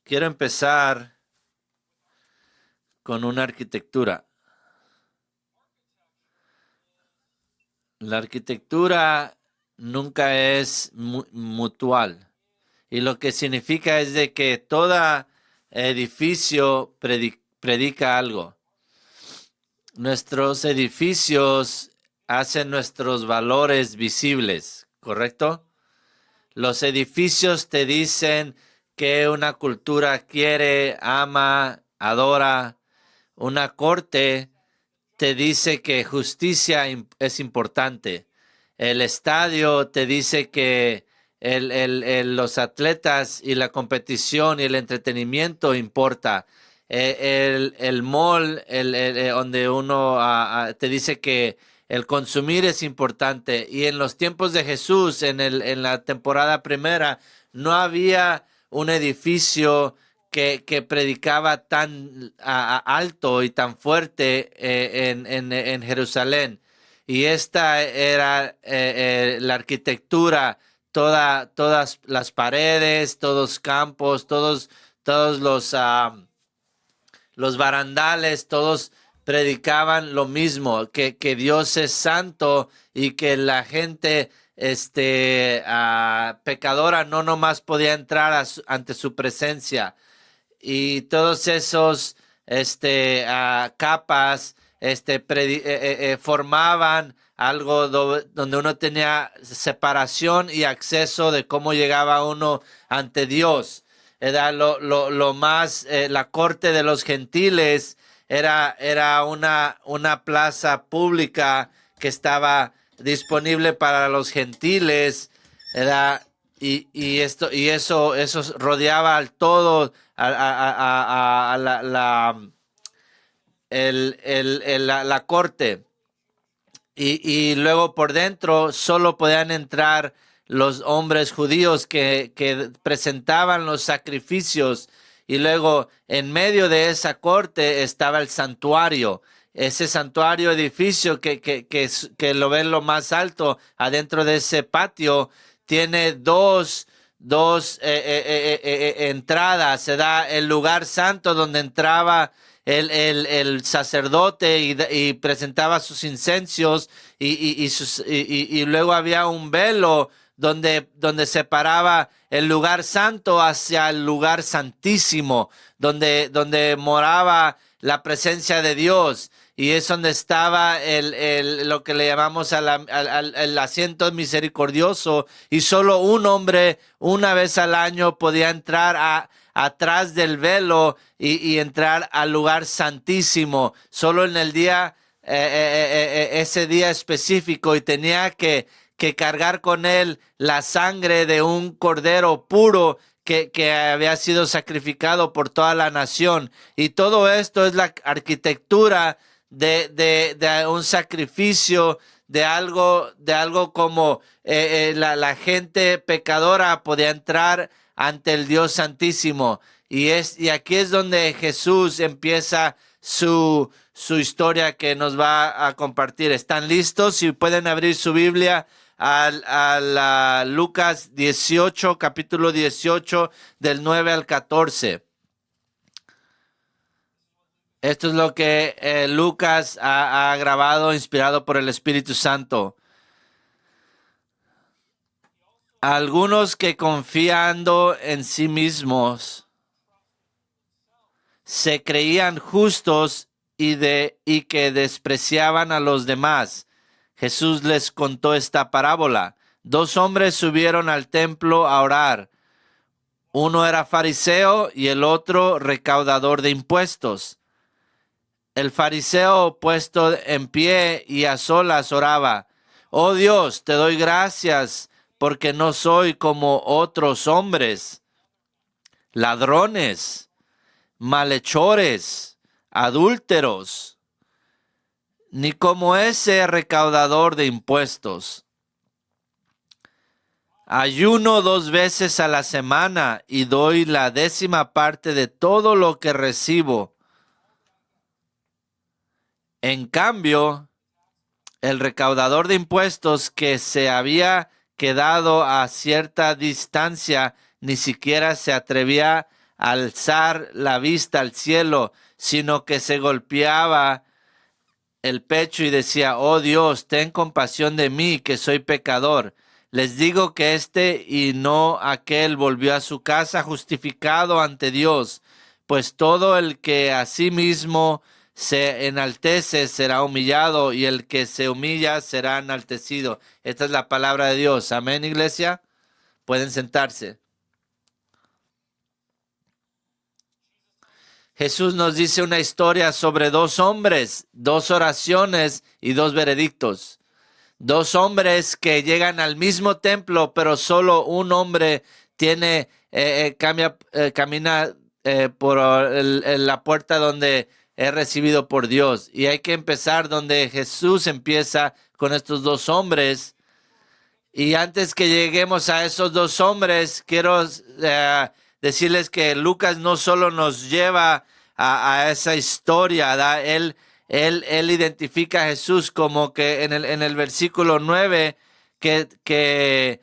Quiero empezar con una arquitectura. La arquitectura nunca es mutual. Y lo que significa es de que todo edificio predica algo. Nuestros edificios hacen nuestros valores visibles, ¿correcto? Los edificios te dicen que una cultura quiere, ama, adora. Una corte te dice que justicia es importante. El estadio te dice que los atletas y la competición y el entretenimiento importa. El mall, donde uno te dice que el consumir es importante. Y en los tiempos de Jesús, en la temporada primera, no había un edificio que predicaba tan alto y tan fuerte en Jerusalén. Y esta era la arquitectura, todas las paredes, todos los campos, todos los barandales, todos predicaban lo mismo, que Dios es santo y que la gente pecadora no nomás podía entrar ante su presencia. Y todos esos capas formaban algo donde uno tenía separación y acceso de cómo llegaba uno ante Dios. Era lo más, la corte de los gentiles era una plaza pública que estaba disponible para los gentiles. Era eso rodeaba al todo a la corte. Y luego por dentro solo podían entrar los hombres judíos que presentaban los sacrificios. Y luego en medio de esa corte estaba el santuario. Ese santuario edificio que lo ven lo más alto adentro de ese patio tiene dos entradas. Se da el lugar santo donde entraba el sacerdote y presentaba sus incensos y luego había un velo donde separaba el lugar santo hacia el lugar santísimo, donde moraba la presencia de Dios. Y es donde estaba lo que le llamamos el asiento misericordioso. Y solo un hombre una vez al año podía entrar atrás del velo y entrar al lugar santísimo. Solo en el día, ese día específico. Y tenía que cargar con él la sangre de un cordero puro que había sido sacrificado por toda la nación. Y todo esto es la arquitectura de un sacrificio, de algo como la gente pecadora podía entrar ante el Dios Santísimo. Y aquí es donde Jesús empieza su historia que nos va a compartir. ¿Están listos? Si pueden abrir su Biblia a Lucas 18, capítulo 18, del 9 al 14. Esto es lo que Lucas ha grabado, inspirado por el Espíritu Santo. Algunos que confiando en sí mismos se creían justos y que despreciaban a los demás. Jesús les contó esta parábola. 2 hombres subieron al templo a orar. Uno era fariseo y el otro recaudador de impuestos. El fariseo, puesto en pie y a solas, oraba: «Oh Dios, te doy gracias porque no soy como otros hombres, ladrones, malhechores, adúlteros, ni como ese recaudador de impuestos. Ayuno 2 veces a la semana y doy la 10ª parte de todo lo que recibo». En cambio, el recaudador de impuestos, que se había quedado a cierta distancia, ni siquiera se atrevía alzar la vista al cielo, sino que se golpeaba el pecho y decía: oh Dios, ten compasión de mí, que soy pecador. Les digo que este y no aquel volvió a su casa justificado ante Dios, pues todo el que a sí mismo se enaltece será humillado, y el que se humilla será enaltecido. Esta es la palabra de Dios. Amén, iglesia. Pueden sentarse. Jesús nos dice una historia sobre dos hombres, dos oraciones y dos veredictos. Dos hombres que llegan al mismo templo, pero solo un hombre camina por la puerta donde es recibido por Dios. Y hay que empezar donde Jesús empieza con estos dos hombres. Y antes que lleguemos a esos dos hombres, quiero decirles que Lucas no solo nos lleva a esa historia, ¿verdad? Él identifica a Jesús como que en el versículo 9 que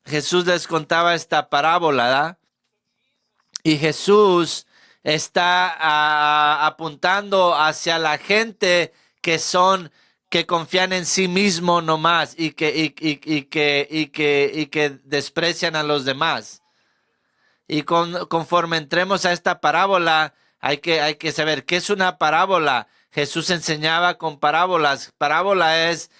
Jesús les contaba esta parábola, ¿verdad? Y Jesús está apuntando hacia la gente que confían en sí mismo nomás y que desprecian a los demás. Y conforme entremos a esta parábola, hay que saber qué es una parábola. Jesús enseñaba con parábolas. Parábola es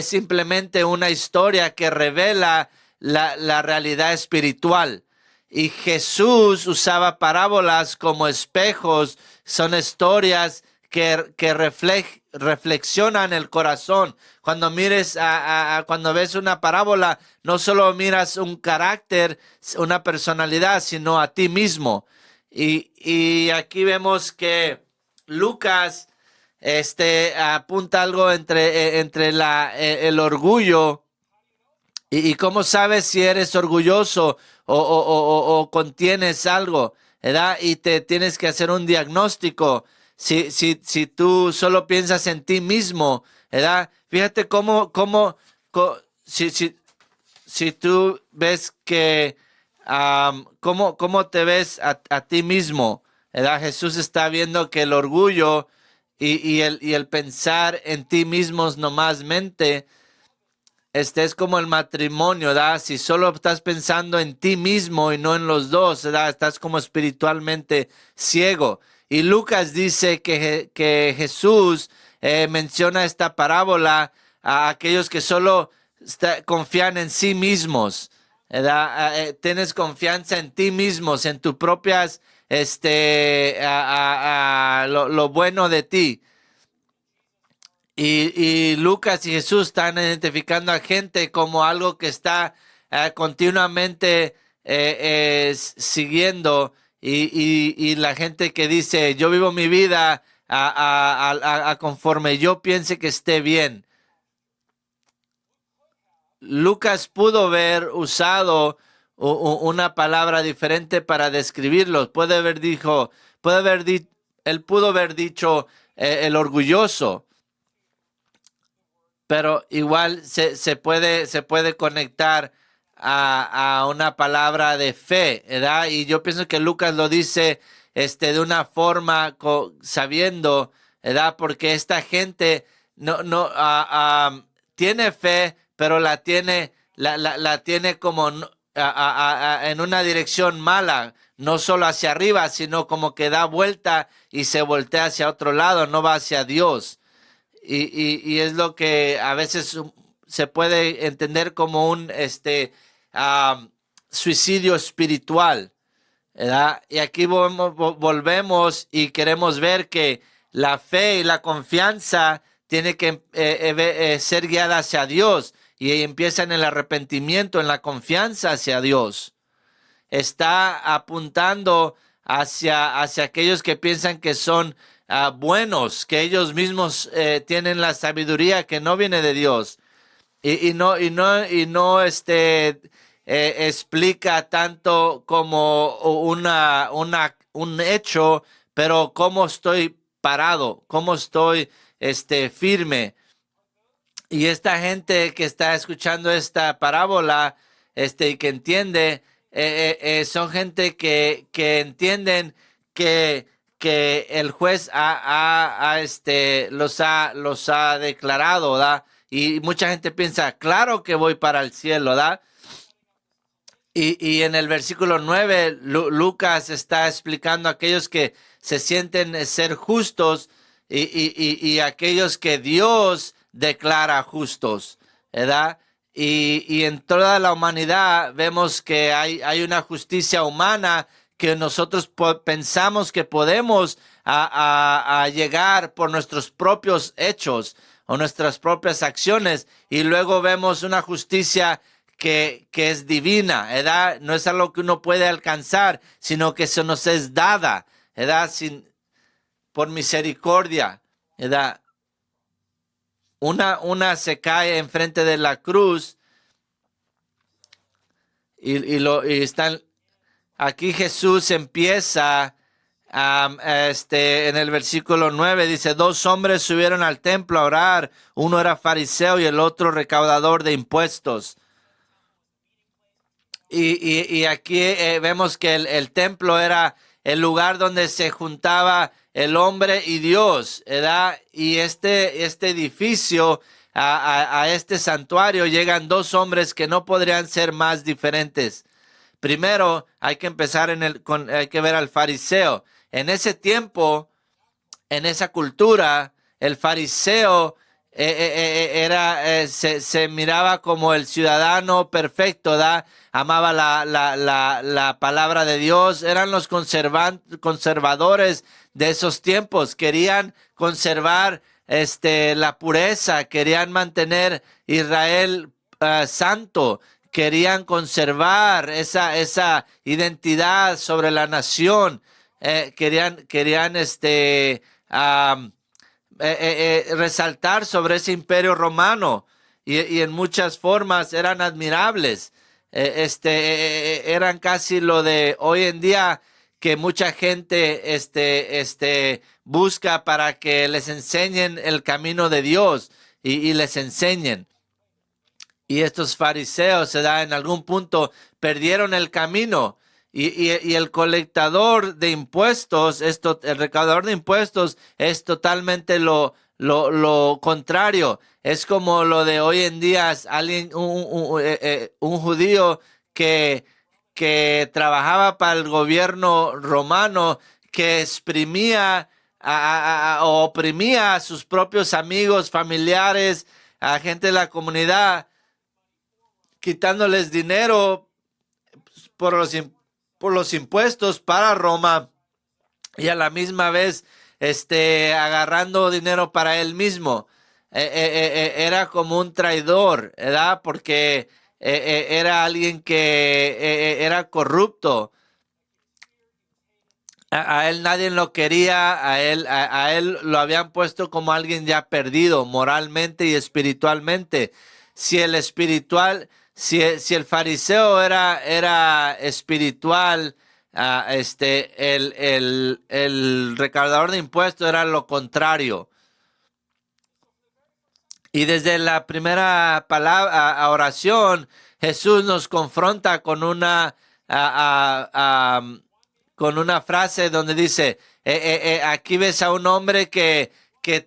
simplemente una historia que revela la realidad espiritual. Y Jesús usaba parábolas como espejos. Son historias que reflexionan el corazón. Cuando cuando ves una parábola, no solo miras un carácter, una personalidad, sino a ti mismo. Y aquí vemos que Lucas apunta algo entre el orgullo y cómo sabes si eres orgulloso o contienes algo, ¿verdad? Y te tienes que hacer un diagnóstico. Si tú solo piensas en ti mismo, ¿verdad? Fíjate si tú ves que, cómo te ves a ti mismo, ¿verdad? Jesús está viendo que el orgullo y el pensar en ti mismos nomás mente, es como el matrimonio, ¿verdad? Si solo estás pensando en ti mismo y no en los dos, ¿verdad? Estás como espiritualmente ciego. Y Lucas dice que Jesús menciona esta parábola a aquellos que solo confían en sí mismos, ¿verdad? Tienes confianza en ti mismos, en tus propias, lo bueno de ti. Y Lucas y Jesús están identificando a gente como algo que está continuamente siguiendo y la gente que dice: yo vivo mi vida a conforme yo piense que esté bien. Lucas pudo haber usado una palabra diferente para describirlos. Él pudo haber dicho el orgulloso. Pero igual se puede conectar a una palabra de fe, ¿verdad? Y yo pienso que Lucas lo dice de una forma sabiendo, ¿verdad? Porque esta gente tiene fe, pero la tiene como en una dirección mala, no solo hacia arriba, sino como que da vuelta y se voltea hacia otro lado, no va hacia Dios. Y es lo que a veces se puede entender como un suicidio espiritual, ¿verdad? Y aquí volvemos y queremos ver que la fe y la confianza tiene que ser guiada hacia Dios, y ahí empieza en el arrepentimiento, en la confianza hacia Dios. Está apuntando hacia aquellos que piensan que son buenos, que ellos mismos tienen la sabiduría que no viene de Dios. Y no explica tanto como un hecho, pero cómo estoy parado, cómo estoy firme. Y esta gente que está escuchando esta parábola, y que entiende, son gente que entienden que el juez los ha declarado, ¿verdad? Y mucha gente piensa, claro que voy para el cielo, ¿verdad? Y en el versículo 9, Lucas está explicando a aquellos que se sienten ser justos y aquellos que Dios declara justos, ¿verdad? Y en toda la humanidad vemos que hay una justicia humana que nosotros pensamos que podemos a llegar por nuestros propios hechos o nuestras propias acciones, y luego vemos una justicia que es divina, ¿verdad? No es algo que uno puede alcanzar, sino que se nos es dada, ¿verdad? Por misericordia, ¿verdad? Una se cae enfrente de la cruz y están, aquí Jesús empieza en el versículo 9, dice, dos hombres subieron al templo a orar, uno era fariseo y el otro recaudador de impuestos. Y aquí vemos que el templo era el lugar donde se juntaba el hombre y Dios, ¿verdad? Y este edificio, a este santuario, llegan dos hombres que no podrían ser más diferentes. Primero, hay que empezar hay que ver al fariseo. En ese tiempo, en esa cultura, el fariseo se miraba como el ciudadano perfecto, ¿da? Amaba la palabra de Dios, eran los conservadores de esos tiempos, querían conservar la pureza, querían mantener Israel santo, querían conservar esa identidad sobre la nación, querían resaltar sobre ese imperio romano, y en muchas formas eran admirables. Eran casi lo de hoy en día, que mucha gente busca para que les enseñen el camino de Dios y les enseñen. Y estos fariseos en algún punto perdieron el camino. Y el colectador de impuestos, el recaudador de impuestos, es totalmente lo contrario. Es como lo de hoy en día, un judío que trabajaba para el gobierno romano, que exprimía o oprimía a sus propios amigos, familiares, a gente de la comunidad, quitándoles dinero por los impuestos para Roma, y a la misma vez agarrando dinero para él mismo. Era como un traidor, ¿verdad? Porque era alguien que era corrupto. A él nadie lo quería, a él lo habían puesto como alguien ya perdido moralmente y espiritualmente. Si el espiritual, si el fariseo era espiritual, el recaudador de impuestos era lo contrario. Y desde la primera palabra, oración, Jesús nos confronta con con una frase donde dice, aquí ves a un hombre que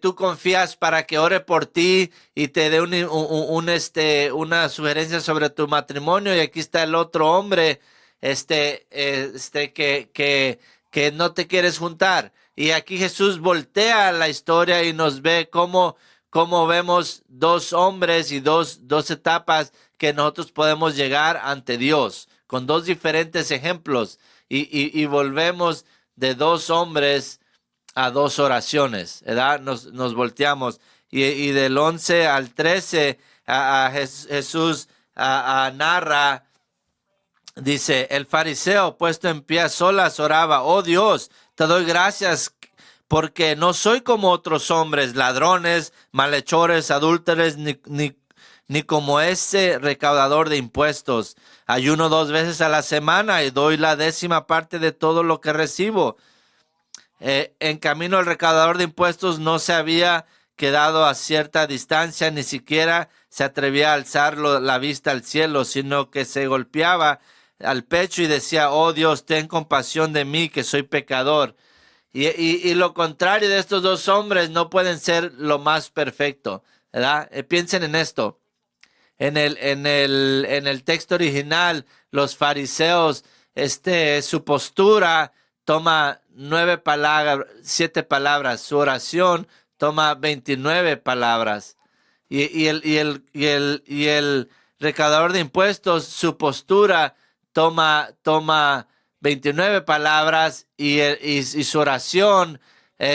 tú confías para que ore por ti y te dé una sugerencia sobre tu matrimonio, y aquí está el otro hombre que no te quieres juntar. Y aquí Jesús voltea la historia y nos ve cómo vemos dos hombres y dos etapas que nosotros podemos llegar ante Dios, con dos diferentes ejemplos. Y volvemos de dos hombres a dos oraciones, ¿verdad? Nos volteamos. Y del 11 al 13, Jesús narra, dice, el fariseo puesto en pie a solas oraba, oh Dios, te doy gracias porque no soy como otros hombres, ladrones, malhechores, adúlteros, ni como ese recaudador de impuestos. Ayuno 2 veces a la semana y doy la 10ª parte de todo lo que recibo. En camino, el recaudador de impuestos no se había quedado a cierta distancia, ni siquiera se atrevía a alzar la vista al cielo, sino que se golpeaba al pecho y decía, oh Dios, ten compasión de mí, que soy pecador. Y lo contrario de estos dos hombres no pueden ser lo más perfecto, ¿verdad? Piensen en esto. En el texto original, los fariseos, su postura toma 7 palabras. Su oración toma 29 palabras. Y el recaudador de impuestos, su postura toma 29 palabras y su oración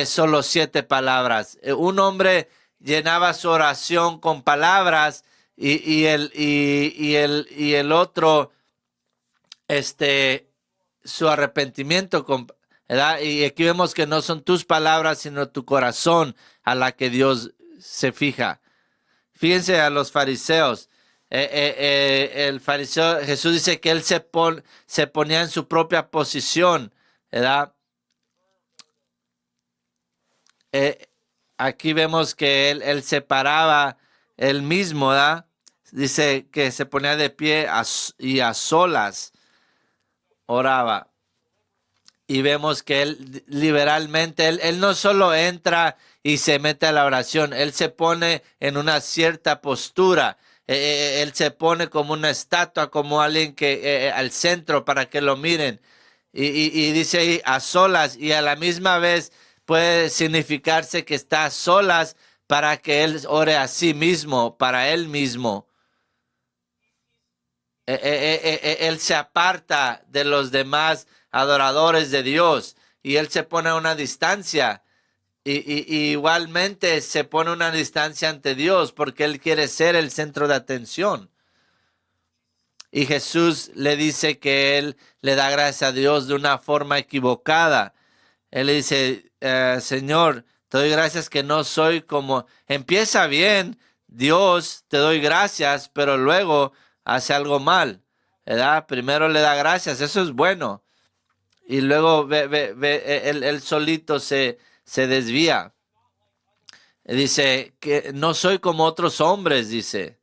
solo 7 palabras. Un hombre llenaba su oración con palabras y el otro, su arrepentimiento, ¿verdad? Y aquí vemos que no son tus palabras, sino tu corazón a la que Dios se fija. Fíjense a los fariseos. El fariseo, Jesús dice que él se ponía en su propia posición, ¿verdad? Eh, Aquí vemos que él se paraba él mismo, ¿verdad? Dice que se ponía de pie y a solas oraba. Y vemos que él liberalmente, él no solo entra y se mete a la oración, él se pone en una cierta postura. Él se pone como una estatua, como alguien que al centro para que lo miren. Y dice ahí a solas, y a la misma vez puede significarse que está a solas para que él ore a sí mismo, para él mismo. Él se aparta de los demás adoradores de Dios y él se pone a una distancia. Y igualmente se pone a una distancia ante Dios porque él quiere ser el centro de atención. Y Jesús le dice que él le da gracias a Dios de una forma equivocada. Él le dice, Señor, te doy gracias que no soy como... Empieza bien, Dios, te doy gracias, pero luego hace algo mal, ¿verdad? Primero le da gracias, eso es bueno. Y luego él solito se desvía. Dice que no soy como otros hombres, dice.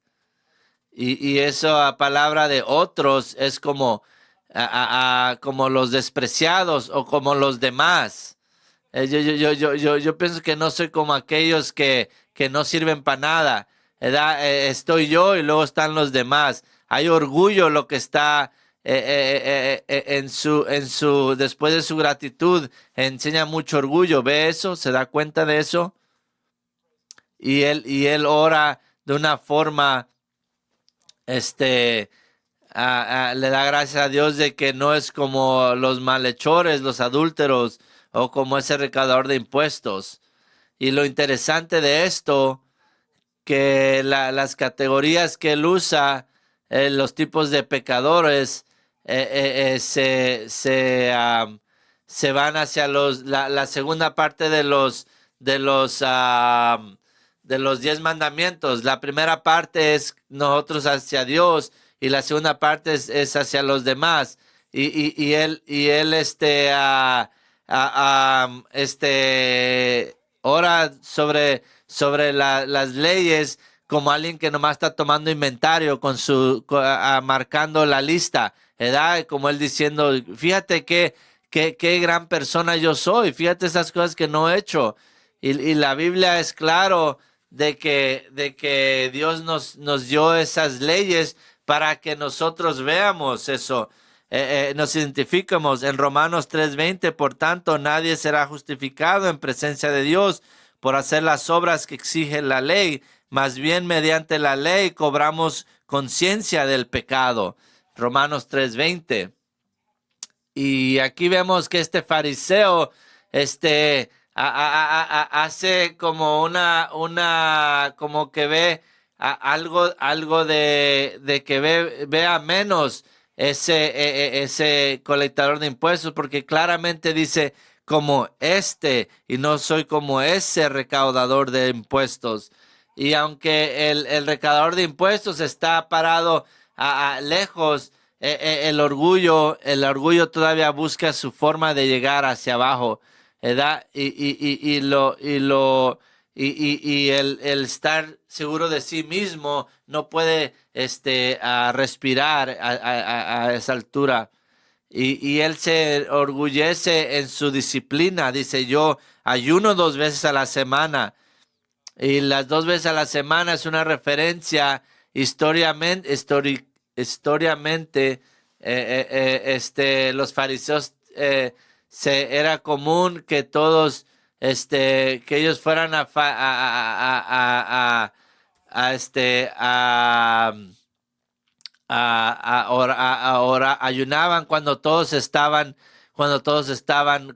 Y eso a palabra de otros es como, como los despreciados o como los demás. Yo pienso que no soy como aquellos que no sirven para nada, ¿verdad? Estoy yo y luego están los demás. Hay orgullo lo que está después de su gratitud, enseña mucho orgullo. ¿Ve eso? ¿Se da cuenta de eso? Y él ora de una forma, le da gracias a Dios de que no es como los malhechores, los adúlteros o como ese recaudador de impuestos. Y lo interesante de esto, que las categorías que él usa, los tipos de pecadores, se van hacia la segunda parte de los 10 mandamientos. La primera parte es nosotros hacia Dios y la segunda parte es hacia los demás. Y él ora sobre las leyes como alguien que nomás está tomando inventario marcando la lista, ¿verdad? Como él diciendo, fíjate qué gran persona yo soy, fíjate esas cosas que no he hecho. Y la Biblia es claro de que Dios nos dio esas leyes para que nosotros veamos eso. Nos identificamos en Romanos 3:20, por tanto nadie será justificado en presencia de Dios por hacer las obras que exige la ley, más bien mediante la ley cobramos conciencia del pecado. Romanos 3:20. Y aquí vemos que este fariseo, hace como como que ve algo de que vea menos ese colectador de impuestos, porque claramente dice como y no soy como ese recaudador de impuestos. Y aunque el recaudador de impuestos está parado lejos, el orgullo todavía busca su forma de llegar hacia abajo, ¿verdad? y el estar seguro de sí mismo no puede respirar a esa altura. Y él se orgullece en su disciplina. Dice, yo ayuno 2 veces a la semana. Y las 2 veces a la semana es una referencia históricamente, los fariseos, era común que todos, que ellos fueran ayunaban cuando todos estaban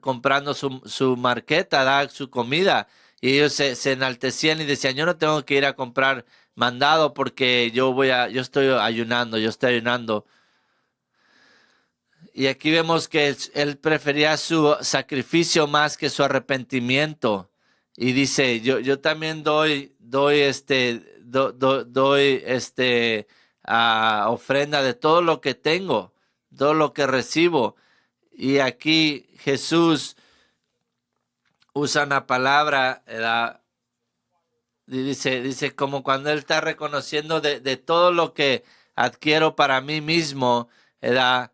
comprando su marqueta, ¿da? Su comida. Y ellos se enaltecían y decían, yo no tengo que ir a comprar mandado porque yo estoy ayunando, yo estoy ayunando. Y aquí vemos que él prefería su sacrificio más que su arrepentimiento. Y dice, yo también doy ofrenda de todo lo que tengo, todo lo que recibo. Y aquí Jesús usa una palabra, y dice como cuando él está reconociendo de todo lo que adquiero para mí mismo, ¿verdad?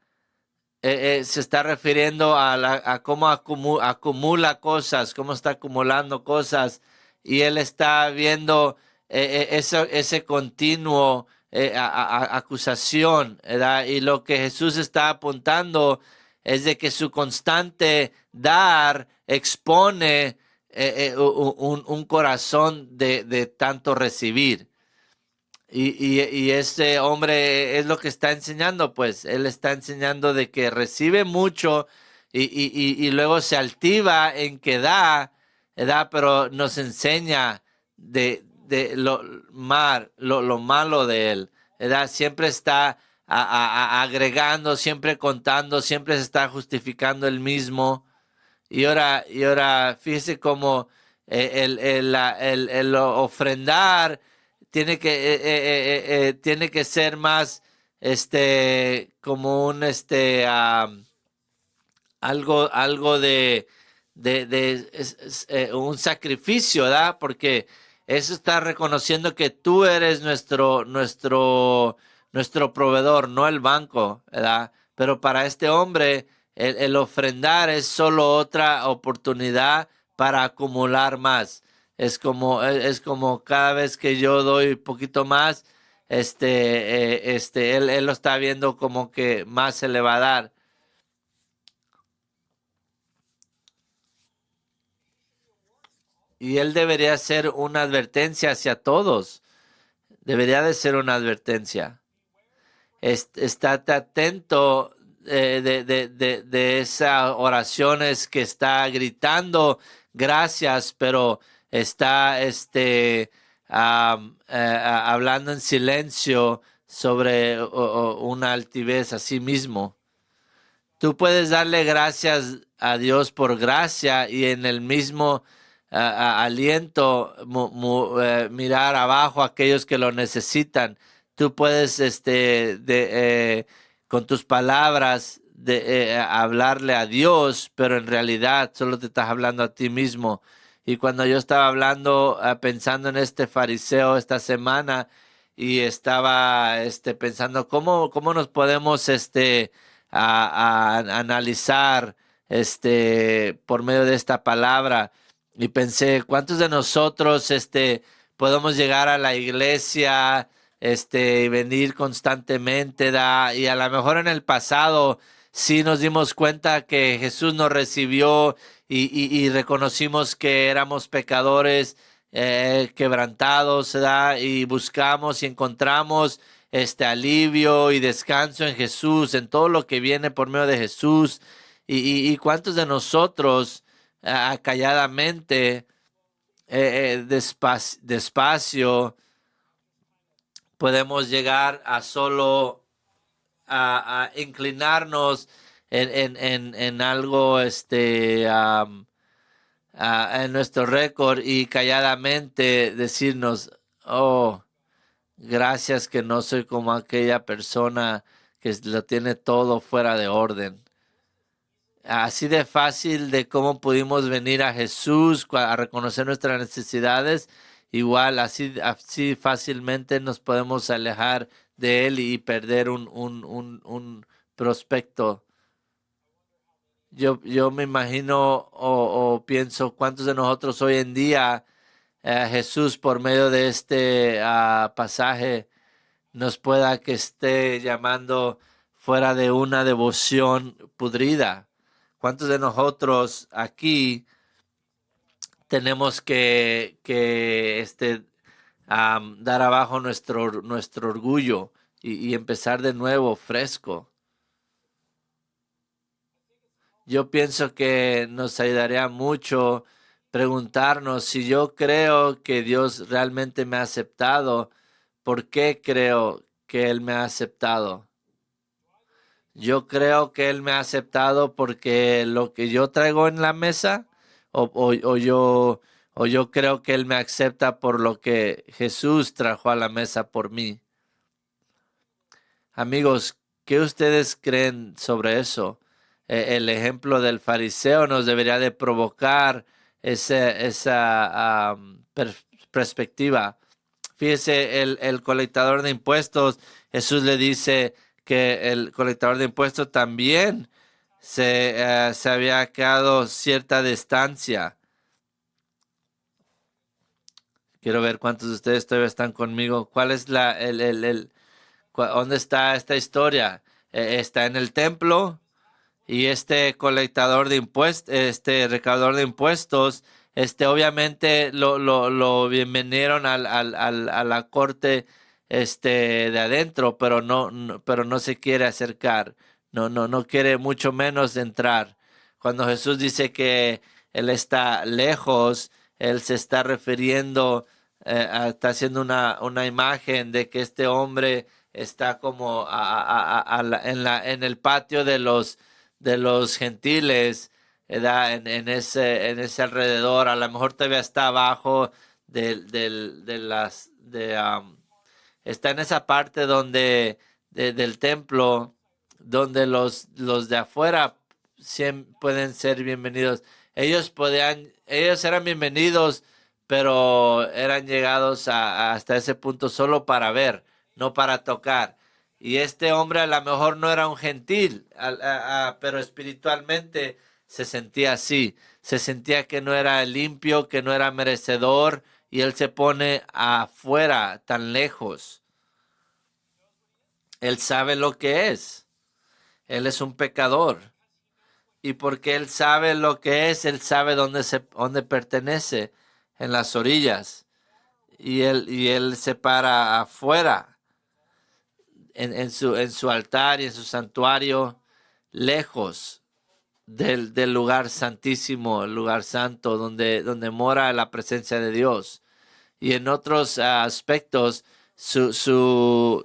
Se está refiriendo a cómo acumula cosas, cómo está acumulando cosas, y él está viendo ese continuo acusación, ¿verdad? Y lo que Jesús está apuntando es de que su constante dar expone un corazón de tanto recibir. Y este hombre es lo que está enseñando, pues él está enseñando de que recibe mucho y luego se altiva en que da, pero nos enseña de lo malo de él, ¿verdad? Siempre está agregando, siempre contando, siempre se está justificando él mismo. Y ahora fíjese cómo el ofrendar tiene que ser más como algo un sacrificio, ¿verdad? Porque eso está reconociendo que tú eres nuestro proveedor, no el banco, ¿verdad? Pero para este hombre, el ofrendar es solo otra oportunidad para acumular más. Es como cada vez que yo doy un poquito más, él lo está viendo como que más se le va a dar. Y él debería ser una advertencia hacia todos. Debería de ser una advertencia. Estate atento de esas oraciones que está gritando gracias, pero está hablando en silencio sobre una altivez a sí mismo. Tú puedes darle gracias a Dios por gracia y en el mismo aliento mirar abajo a aquellos que lo necesitan. Tú puedes con tus palabras hablarle a Dios, pero en realidad solo te estás hablando a ti mismo. Y cuando yo estaba hablando, pensando en este fariseo esta semana y estaba pensando cómo nos podemos a analizar por medio de esta palabra y pensé, ¿cuántos de nosotros podemos llegar a la iglesia y venir constantemente y a lo mejor en el pasado sí nos dimos cuenta que Jesús nos recibió y reconocimos que éramos pecadores quebrantados, ¿verdad? Y buscamos y encontramos este alivio y descanso en Jesús, en todo lo que viene por medio de Jesús. Y cuántos de nosotros calladamente, despacio, podemos llegar a solo a inclinarnos en algo en nuestro récord y calladamente decirnos, oh, gracias que no soy como aquella persona que lo tiene todo fuera de orden. Así de fácil de cómo pudimos venir a Jesús a reconocer nuestras necesidades, igual así fácilmente nos podemos alejar de Él y perder un prospecto. Yo me imagino o pienso cuántos de nosotros hoy en día, Jesús, por medio de este pasaje, nos pueda que esté llamando fuera de una devoción pudrida. ¿Cuántos de nosotros aquí tenemos que dar abajo nuestro orgullo y empezar de nuevo fresco? Yo pienso que nos ayudaría mucho preguntarnos si yo creo que Dios realmente me ha aceptado, ¿por qué creo que Él me ha aceptado? Yo creo que Él me ha aceptado porque lo que yo traigo en la mesa, o yo creo que Él me acepta por lo que Jesús trajo a la mesa por mí. Amigos, ¿qué ustedes creen sobre eso? El ejemplo del fariseo nos debería de provocar esa perspectiva. Fíjese, el colectador de impuestos, Jesús le dice que el colectador de impuestos también se había quedado cierta distancia. Quiero ver cuántos de ustedes todavía están conmigo. ¿Cuál es dónde está esta historia? Está en el templo y este colectador de impuestos, este recaudador de impuestos, obviamente lo bienvinieron a la corte, de adentro, pero pero no se quiere acercar, no quiere mucho menos entrar. Cuando Jesús dice que Él está lejos, Él se está refiriendo, está haciendo una imagen de que este hombre está como en el patio de los gentiles, ¿verdad? En ese alrededor, a lo mejor todavía está abajo de las, está en esa parte del templo, donde los de afuera pueden ser bienvenidos. Ellos eran bienvenidos, pero eran llegados hasta ese punto solo para ver, no para tocar. Y este hombre a lo mejor no era un gentil, pero espiritualmente se sentía así. Se sentía que no era limpio, que no era merecedor, y él se pone afuera, tan lejos. Él sabe lo que es. Él es un pecador. Y porque él sabe lo que es, él sabe dónde pertenece, en las orillas. Y él se para afuera, en su altar y en su santuario, lejos del lugar santísimo, el lugar santo, donde mora la presencia de Dios. Y en otros aspectos, su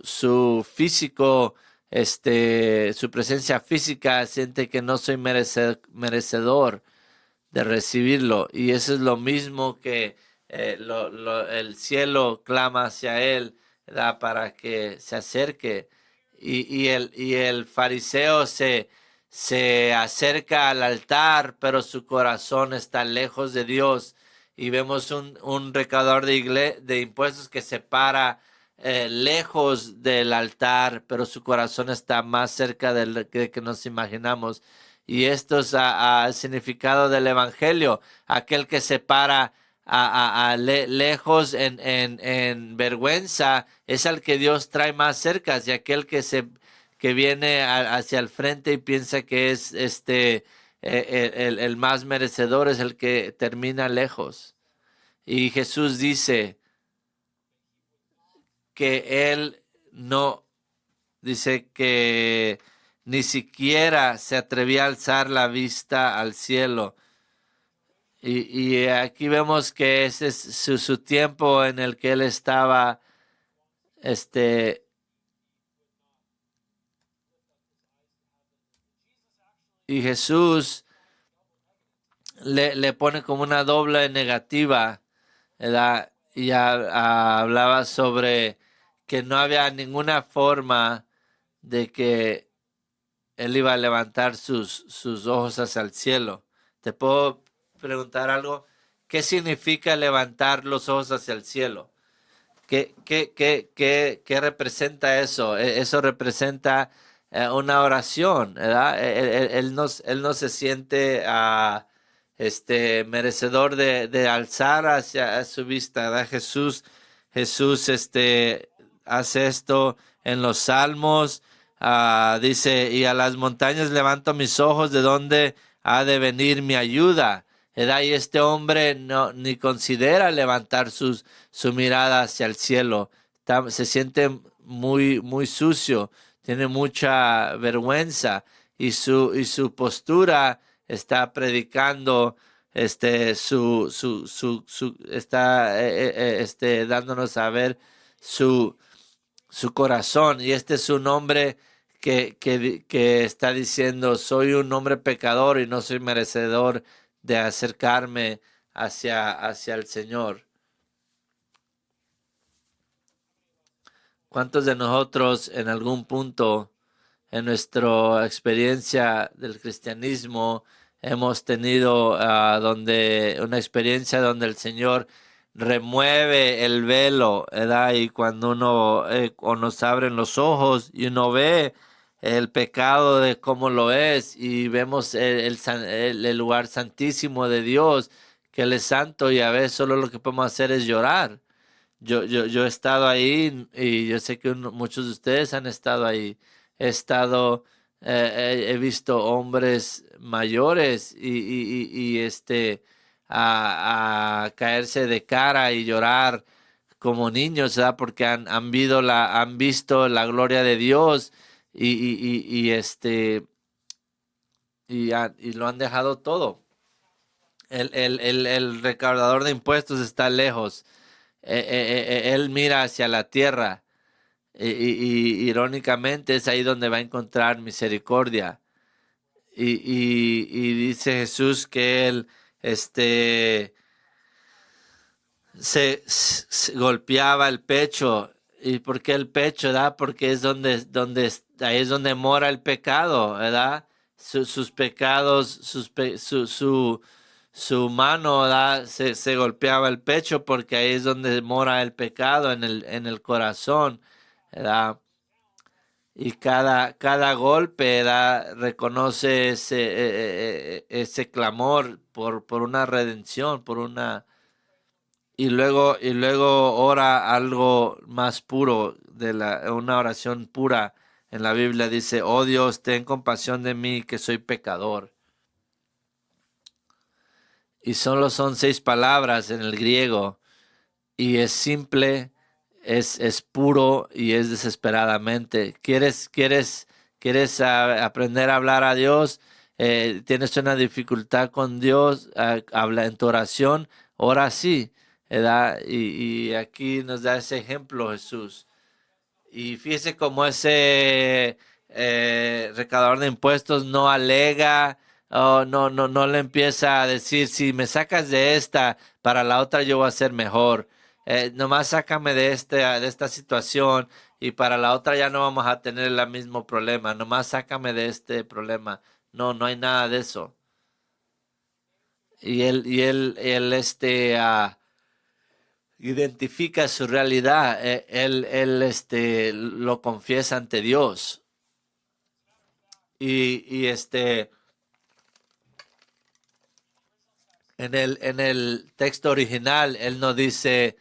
físico, su presencia física, siente que no soy merecedor de recibirlo. Y eso es lo mismo que el cielo clama hacia él, ¿verdad? Para que se acerque. Y el fariseo se acerca al altar, pero su corazón está lejos de Dios. Y vemos un recaudador de impuestos que se para lejos del altar, pero su corazón está más cerca de que nos imaginamos. Y esto es el significado del Evangelio, aquel que se para lejos en vergüenza, es al que Dios trae más cerca, y aquel que viene hacia el frente y piensa que es el más merecedor, es el que termina lejos. Y Jesús dice que él no, dice que ni siquiera se atrevía a alzar la vista al cielo. Y aquí vemos que ese es su tiempo en el que él estaba, este, y Jesús le pone como una doble negativa, ¿verdad? Y hablaba sobre que no había ninguna forma de que él iba a levantar sus ojos hacia el cielo. ¿Te puedo preguntar algo? ¿Qué significa levantar los ojos hacia el cielo? ¿Qué representa eso? Eso representa una oración, ¿verdad? Él no se siente merecedor de alzar hacia su vista, ¿verdad? Jesús hace esto en los Salmos. Dice, y a las montañas levanto mis ojos, ¿de dónde ha de venir mi ayuda? ¿Verdad? Y este hombre no ni considera levantar su mirada hacia el cielo. Se siente muy sucio, tiene mucha vergüenza y su postura está predicando, está dándonos a ver su, su corazón. Y este es un hombre que está diciendo, soy un hombre pecador y no soy merecedor de acercarme hacia el Señor. ¿Cuántos de nosotros en algún punto en nuestra experiencia del cristianismo hemos tenido una experiencia donde el Señor remueve el velo, ¿verdad? Y cuando o nos abren los ojos y uno ve el pecado de cómo lo es y vemos el lugar santísimo de Dios, que Él es santo y a veces solo lo que podemos hacer es llorar. Yo he estado ahí y yo sé que muchos de ustedes han estado ahí. He estado, he visto hombres mayores a caerse de cara y llorar como niños, ¿verdad? Porque han visto la gloria de Dios y lo han dejado todo. El recaudador de impuestos está lejos. Él mira hacia la tierra irónicamente es ahí donde va a encontrar misericordia. Y dice Jesús que él se golpeaba el pecho. ¿Y por qué el pecho? ¿Verdad? Porque es ahí es donde mora el pecado, ¿verdad? Sus pecados, su mano, ¿verdad? Se golpeaba el pecho porque ahí es donde mora el pecado, en el corazón, ¿verdad? Y cada golpe reconoce ese clamor por una redención, y luego ora algo más puro, una oración pura en la Biblia. Dice, oh Dios, ten compasión de mí, que soy pecador. Y solo son 6 palabras en el griego, y es simple, es puro y es desesperadamente. ¿Quieres aprender a hablar a Dios? ¿Tienes una dificultad con Dios? Habla en tu oración, ora así, ¿verdad? Y aquí nos da ese ejemplo Jesús. Y fíjese cómo ese recaudador de impuestos no alega, o no le empieza a decir, si me sacas de esta, para la otra yo voy a ser mejor. Nomás sácame de esta situación y para la otra ya no vamos a tener el mismo problema. Nomás sácame de este problema. No hay nada de eso. Él identifica su realidad. Él lo confiesa ante Dios. Y en el texto original, él no dice,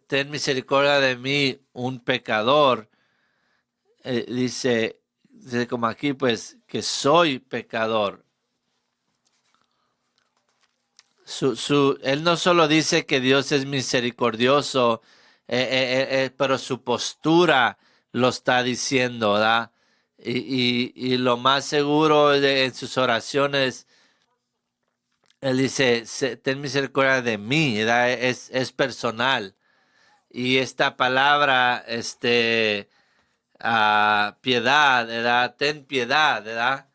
ten misericordia de mí, un pecador. Dice como aquí, pues, que soy pecador. Él no solo dice que Dios es misericordioso, pero su postura lo está diciendo, ¿verdad? Y lo más seguro en sus oraciones, él dice, ten misericordia de mí, ¿verdad? Es personal. Y esta palabra, piedad, ¿verdad? Ten piedad, ¿verdad?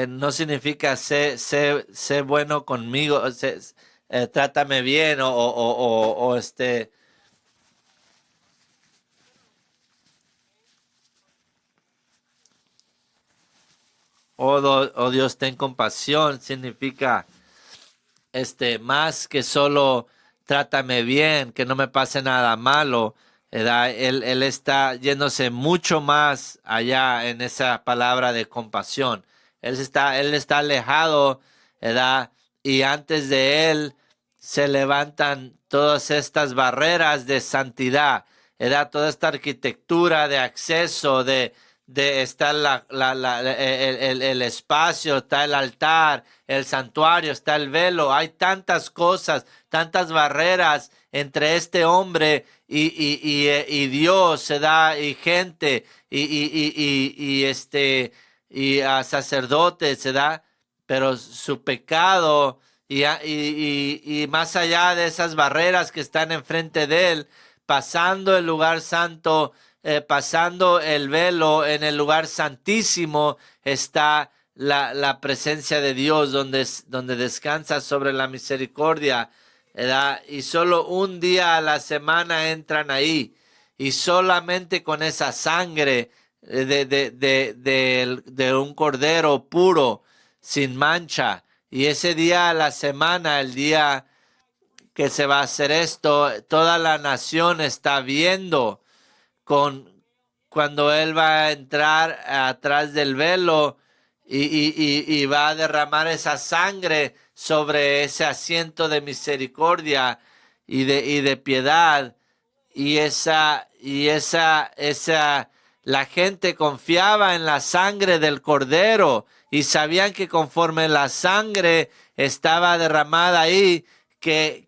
No significa sé bueno conmigo, trátame bien o Oh Dios, ten compasión significa más que solo trátame bien, que no me pase nada malo, ¿verdad? Él está yéndose mucho más allá en esa palabra de compasión. Él está alejado, ¿verdad? Y antes de él se levantan todas estas barreras de santidad, ¿verdad? Toda esta arquitectura de acceso, de está el espacio, está el altar, el santuario, está el velo. Hay tantas cosas, tantas barreras entre este hombre y Dios, se da, y gente, y a sacerdotes, se da, pero su pecado y más allá de esas barreras que están enfrente de él, pasando el lugar santo, pasando el velo en el lugar santísimo, está la presencia de Dios donde descansa sobre la misericordia, ¿verdad? Y solo un día a la semana entran ahí y solamente con esa sangre de un cordero puro, sin mancha. Y ese día a la semana, el día que se va a hacer esto, toda la nación está viendo con cuando él va a entrar atrás del velo y va a derramar esa sangre sobre ese asiento de misericordia y de piedad. La gente confiaba en la sangre del cordero y sabían que conforme la sangre estaba derramada ahí, que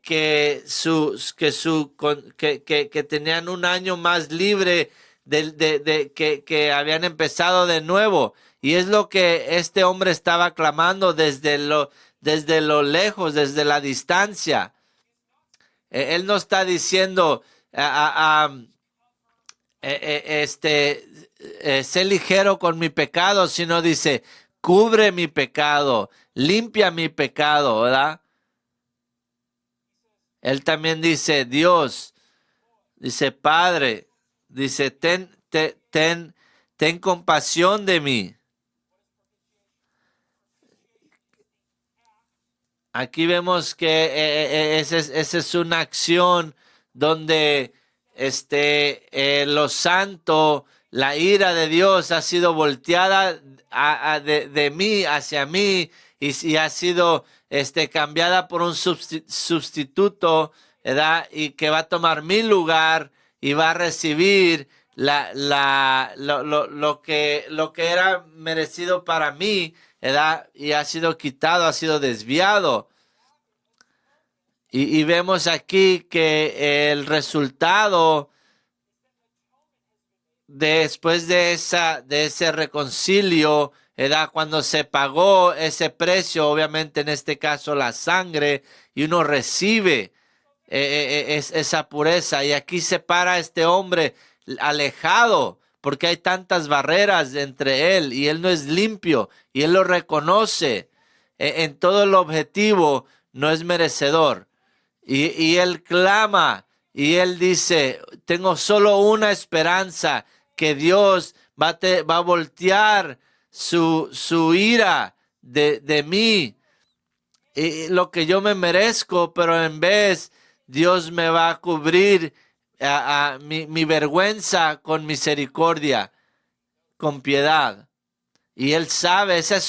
tenían un año más libre que habían empezado de nuevo. Y es lo que este hombre estaba clamando desde lo lejos, desde la distancia. Él no está diciendo, sé ligero con mi pecado, sino dice, cubre mi pecado, limpia mi pecado, ¿verdad? Él también dice, Dios, dice, Padre, dice, ten compasión de mí. Aquí vemos que esa es una acción donde lo santo, la ira de Dios ha sido volteada de mí hacia mí y ha sido cambiada por un sustituto, ¿verdad? Y que va a tomar mi lugar y va a recibir lo que era merecido para mí, ¿verdad? Y ha sido quitado, ha sido desviado. Y vemos aquí que el resultado después de ese reconcilio, ¿verdad? Cuando se pagó ese precio, obviamente en este caso la sangre, y uno recibe esa pureza. Y aquí se para este hombre alejado, porque hay tantas barreras entre él y él no es limpio, y él lo reconoce. En todo el objetivo no es merecedor. Y él clama y él dice, tengo solo una esperanza, que Dios va a voltear su ira de mí, lo que yo me merezco, pero en vez Dios me va a cubrir mi vergüenza con misericordia, con piedad. Y él sabe, esa es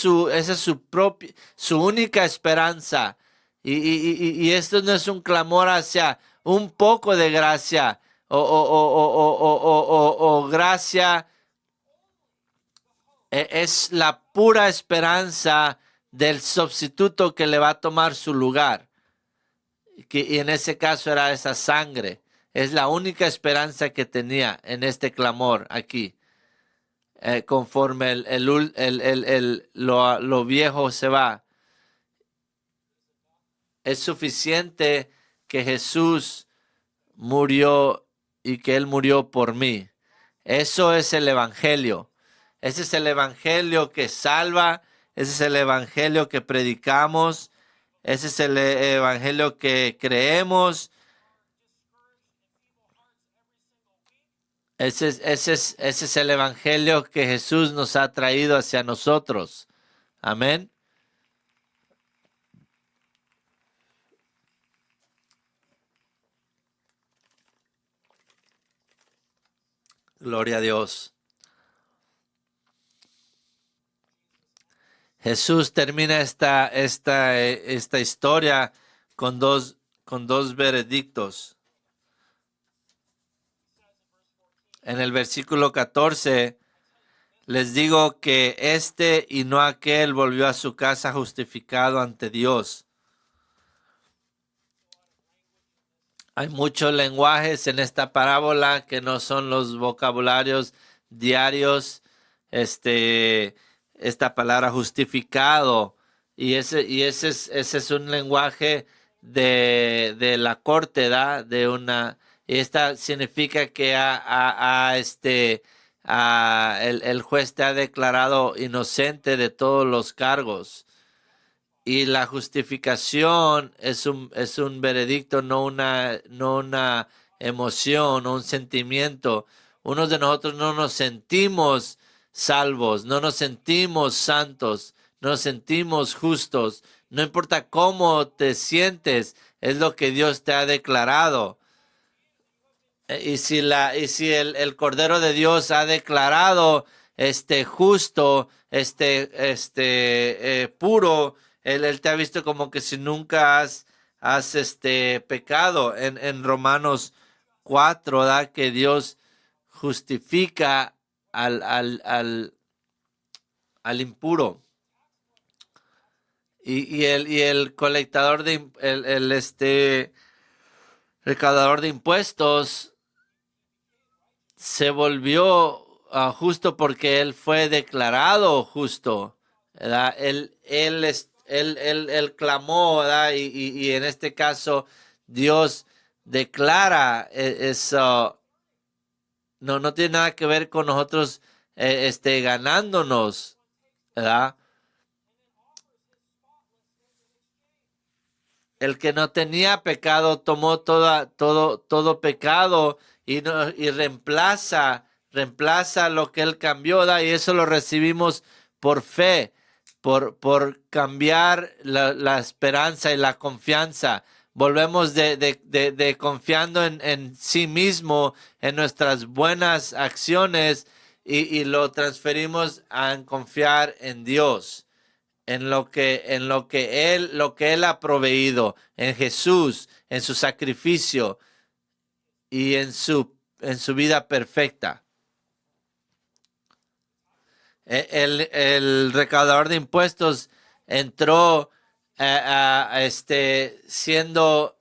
su única esperanza. Y esto no es un clamor hacia un poco de gracia o gracia, es la pura esperanza del sustituto que le va a tomar su lugar. Y en ese caso era esa sangre. Es la única esperanza que tenía en este clamor aquí. Conforme lo viejo se va. Es suficiente que Jesús murió y que Él murió por mí. Eso es el Evangelio. Ese es el Evangelio que salva. Ese es el Evangelio que predicamos. Ese es el Evangelio que creemos. Ese es el Evangelio que Jesús nos ha traído hacia nosotros. Amén. Gloria a Dios. Jesús termina esta historia con dos veredictos. En el versículo 14, les digo que este y no aquel volvió a su casa justificado ante Dios. Hay muchos lenguajes en esta parábola que no son los vocabularios diarios. Esta palabra justificado, y ese es un lenguaje de la corte, ¿da? Esta significa que el juez te ha declarado inocente de todos los cargos. Y la justificación es un veredicto, no una emoción, no un sentimiento. Unos de nosotros no nos sentimos salvos, no nos sentimos santos, no nos sentimos justos. No importa cómo te sientes, es lo que Dios te ha declarado. Y si el Cordero de Dios ha declarado justo, puro, él te ha visto como que si nunca has pecado. En Romanos 4, ¿da? Que Dios justifica al impuro. Y el colectador el recaudador de impuestos se volvió justo porque él fue declarado justo, ¿verdad? Él clamó, ¿verdad? Y en este caso Dios declara eso. No tiene nada que ver con nosotros ganándonos, ¿verdad? El que no tenía pecado tomó todo pecado y reemplaza lo que él cambió, ¿da? Y eso lo recibimos por fe, por cambiar la esperanza y la confianza. Volvemos de confiando en sí mismo, en nuestras buenas acciones, y lo transferimos a confiar en Dios, lo que él ha proveído, en Jesús, en su sacrificio y en su vida perfecta. El recaudador de impuestos entró siendo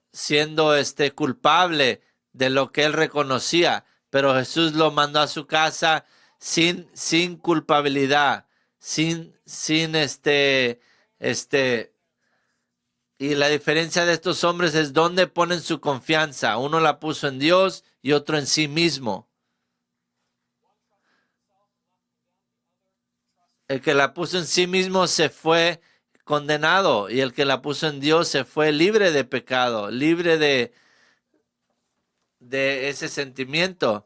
culpable de lo que él reconocía, pero Jesús lo mandó a su casa sin culpabilidad, sin y la diferencia de estos hombres es dónde ponen su confianza. Uno la puso en Dios y otro en sí mismo. El que la puso en sí mismo se fue condenado, y el que la puso en Dios se fue libre de pecado, libre de ese sentimiento.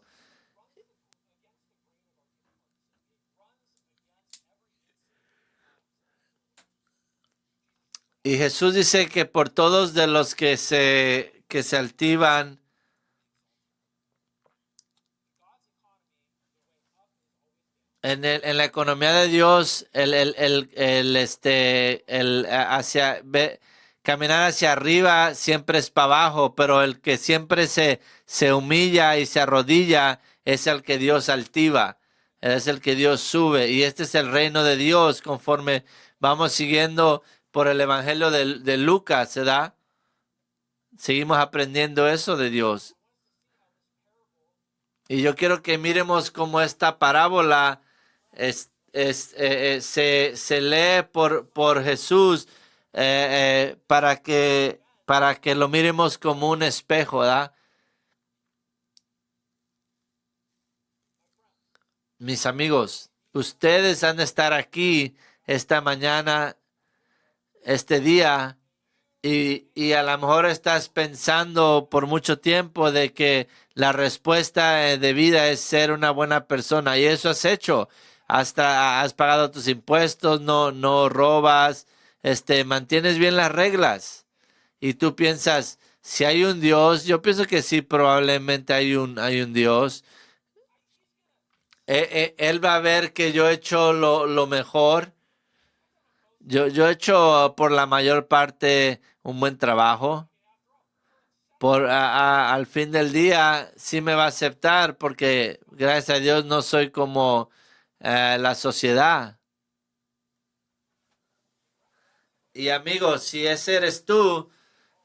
Y Jesús dice que por todos de los que se altivan, en la economía de Dios, caminar hacia arriba siempre es para abajo, pero el que siempre se humilla y se arrodilla es el que Dios altiva, es el que Dios sube. Y este es el reino de Dios conforme vamos siguiendo por el Evangelio de Lucas, ¿se da? Seguimos aprendiendo eso de Dios. Y yo quiero que miremos cómo esta parábola se lee por Jesús, para que lo miremos como un espejo, ¿verdad? Mis amigos, ustedes han de estar aquí esta mañana, este día, y a lo mejor estás pensando por mucho tiempo de que la respuesta de vida es ser una buena persona, y eso has hecho. hasta has pagado tus impuestos, no robas, mantienes bien las reglas. Y tú piensas, si hay un Dios, yo pienso que sí, probablemente hay un Dios. Él va a ver que yo he hecho lo mejor. Yo he hecho por la mayor parte un buen trabajo. Al fin del día sí me va a aceptar porque gracias a Dios no soy como la sociedad. Y amigos, si ese eres tú,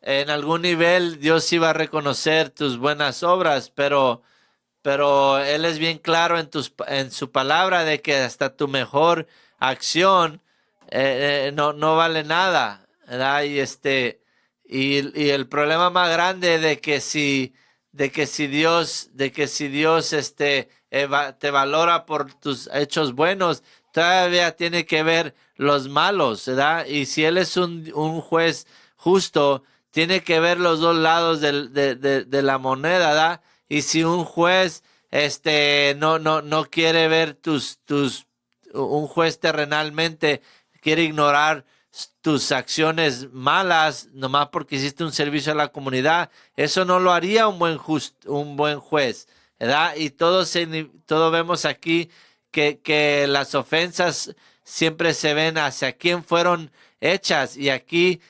en algún nivel Dios sí va a reconocer tus buenas obras, pero Él es bien claro en su palabra de que hasta tu mejor acción no vale nada, ¿verdad? Y el problema más grande de que si Dios te valora por tus hechos buenos, todavía tiene que ver los malos, ¿verdad? Y si Él es un juez justo, tiene que ver los dos lados de la moneda, ¿verdad? Y si un juez no quiere ver un juez terrenalmente quiere ignorar tus acciones malas nomás porque hiciste un servicio a la comunidad, eso no lo haría un buen juez, ¿verdad? Y todos vemos aquí que las ofensas siempre se ven hacia quién fueron hechas y aquí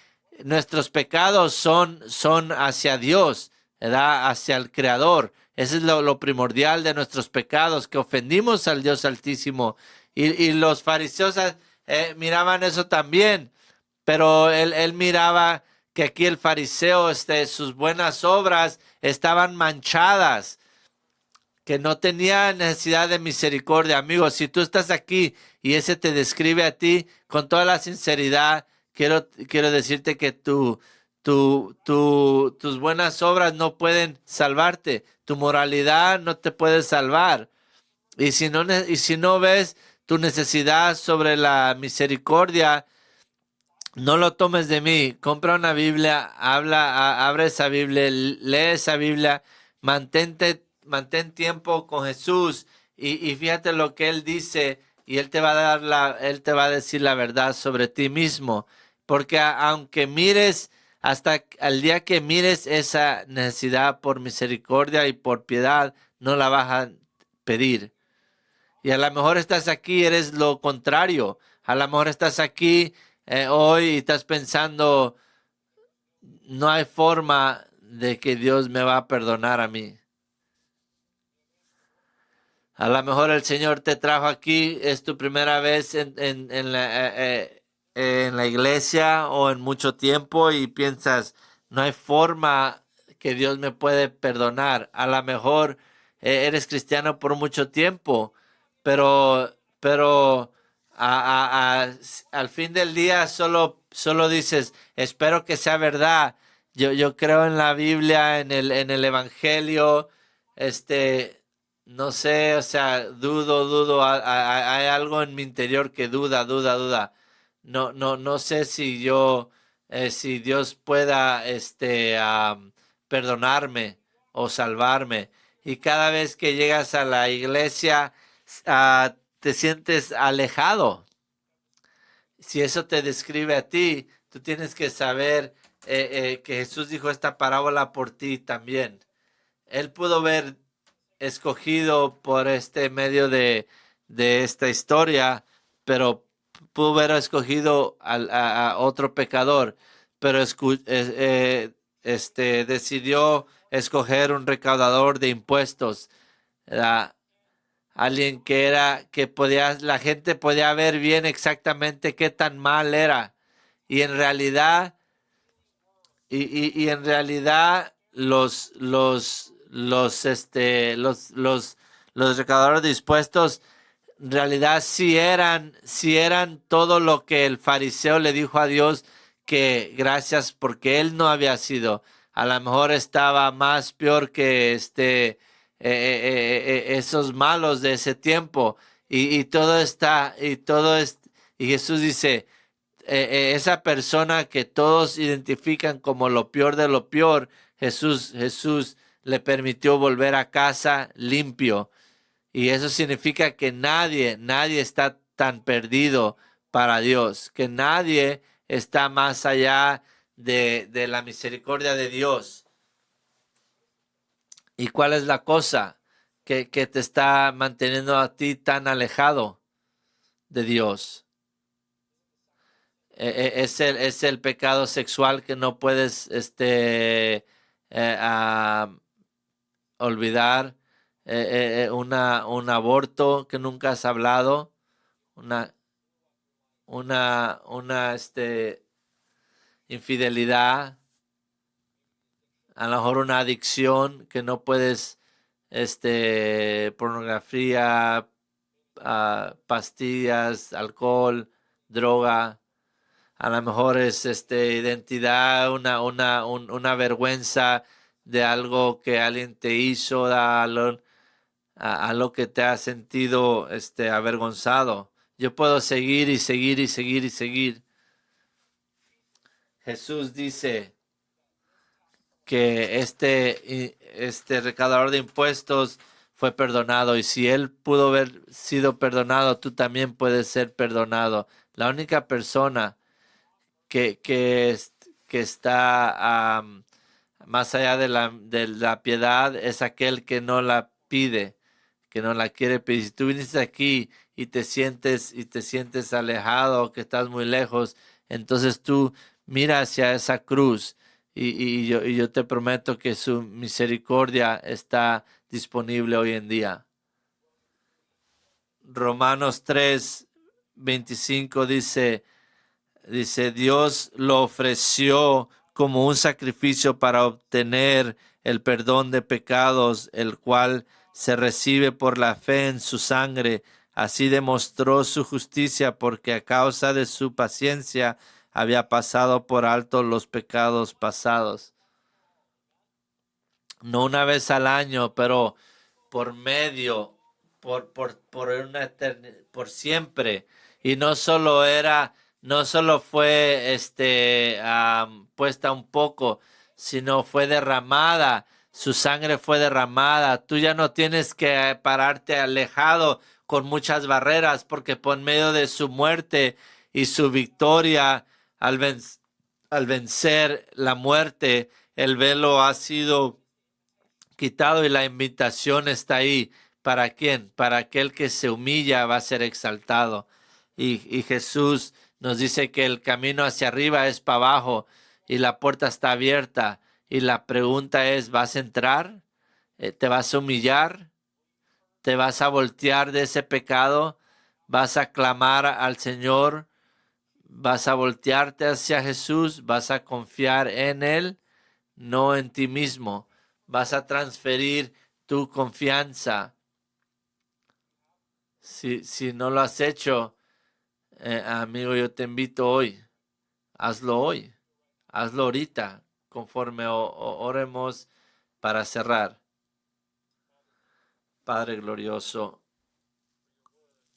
nuestros pecados son hacia Dios, ¿verdad? Hacia el Creador. Ese es lo primordial de nuestros pecados, que ofendimos al Dios Altísimo. Y los fariseos miraban eso también, pero él miraba que aquí el fariseo, sus buenas obras estaban manchadas, que no tenía necesidad de misericordia. Amigos, si tú estás aquí y ese te describe a ti con toda la sinceridad, quiero decirte que tus buenas obras no pueden salvarte. Tu moralidad no te puede salvar. Y si no ves tu necesidad sobre la misericordia, no lo tomes de mí. Compra una Biblia, abre esa Biblia, lee esa Biblia, mantén tiempo con Jesús y fíjate lo que Él dice y Él te va a decir la verdad sobre ti mismo. Porque aunque mires, hasta el día que mires esa necesidad por misericordia y por piedad, no la vas a pedir. Y a lo mejor estás aquí, eres lo contrario. A lo mejor estás aquí hoy y estás pensando, no hay forma de que Dios me va a perdonar a mí. A lo mejor el Señor te trajo aquí, es tu primera vez en la iglesia o en mucho tiempo y piensas, no hay forma que Dios me puede perdonar. A lo mejor eres cristiano por mucho tiempo, pero al fin del día solo dices, espero que sea verdad. Yo creo en la Biblia, en el Evangelio, no sé, o sea, dudo, hay algo en mi interior que duda. No sé si Dios pueda, perdonarme o salvarme. Y cada vez que llegas a la iglesia, te sientes alejado. Si eso te describe a ti, tú tienes que saber que Jesús dijo esta parábola por ti también. Él pudo ver escogido por este medio de esta historia, pero pudo haber escogido a otro pecador, pero decidió escoger un recaudador de impuestos, ¿verdad? Alguien la gente podía ver bien exactamente qué tan mal era. Y en realidad, y en realidad los recaudadores dispuestos en realidad sí eran todo lo que el fariseo le dijo a Dios que gracias porque él no había sido. A lo mejor estaba más peor que esos malos de ese tiempo. Y todo está, y Jesús dice, esa persona que todos identifican como lo peor de lo peor, Jesús le permitió volver a casa limpio. Y eso significa que nadie está tan perdido para Dios, que nadie está más allá de la misericordia de Dios. ¿Y cuál es la cosa que te está manteniendo a ti tan alejado de Dios? Es el pecado sexual que no puedes olvidar, un aborto que nunca has hablado, una, una infidelidad, a lo mejor una adicción que no puedes, pornografía, pastillas, alcohol, droga. A lo mejor es identidad, una vergüenza de algo que alguien te hizo, a lo que te has sentido avergonzado. Yo puedo seguir y seguir y seguir y seguir. Jesús dice que este recaudador de impuestos fue perdonado, y si él pudo haber sido perdonado, tú también puedes ser perdonado. La única persona que está más allá de la piedad es aquel que no la pide, que no la quiere pedir. Si tú viniste aquí y te sientes alejado, que estás muy lejos, entonces tú mira hacia esa cruz, y yo te prometo que su misericordia está disponible hoy en día. Romanos 3:25 dice, Dios lo ofreció como un sacrificio para obtener el perdón de pecados, el cual se recibe por la fe en su sangre. Así demostró su justicia, porque a causa de su paciencia había pasado por alto los pecados pasados. No una vez al año, pero por medio, por siempre. Y no solo fue puesta un poco, sino fue derramada. Su sangre fue derramada. Tú ya no tienes que pararte alejado con muchas barreras, porque por medio de su muerte y su victoria al, al vencer la muerte, el velo ha sido quitado, y la invitación está ahí. ¿Para quién? Para aquel que se humilla va a ser exaltado. Y Jesús nos dice que el camino hacia arriba es para abajo, y la puerta está abierta. Y la pregunta es, ¿vas a entrar? ¿Te vas a humillar? ¿Te vas a voltear de ese pecado? ¿Vas a clamar al Señor? ¿Vas a voltearte hacia Jesús? ¿Vas a confiar en Él? No en ti mismo. Vas a transferir tu confianza. Si no lo has hecho, amigo, yo te invito hoy. Hazlo hoy. Hazlo ahorita, conforme oremos para cerrar. Padre glorioso,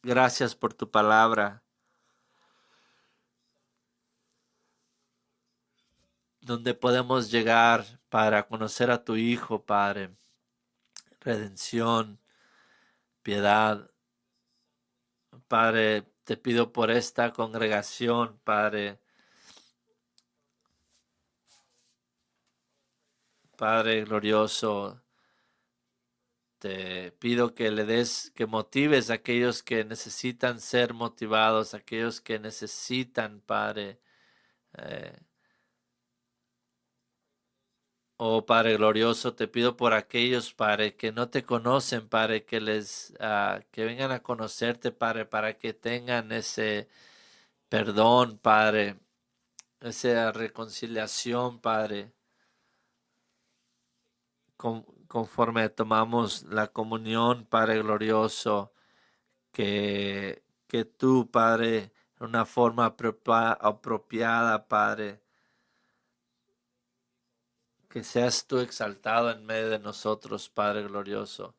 gracias por tu palabra, donde podemos llegar para conocer a tu Hijo, Padre. Redención, piedad. Padre, te pido por esta congregación, Padre. Padre glorioso, te pido que que motives a aquellos que necesitan ser motivados, aquellos que necesitan, Padre. eh, Oh Padre glorioso, te pido por aquellos, Padre, que no te conocen, Padre, que vengan a conocerte, Padre, para que tengan ese perdón, Padre, esa reconciliación, Padre, conforme tomamos la comunión, Padre glorioso, que tú, Padre, de una forma apropiada, Padre, que seas tú exaltado en medio de nosotros, Padre glorioso.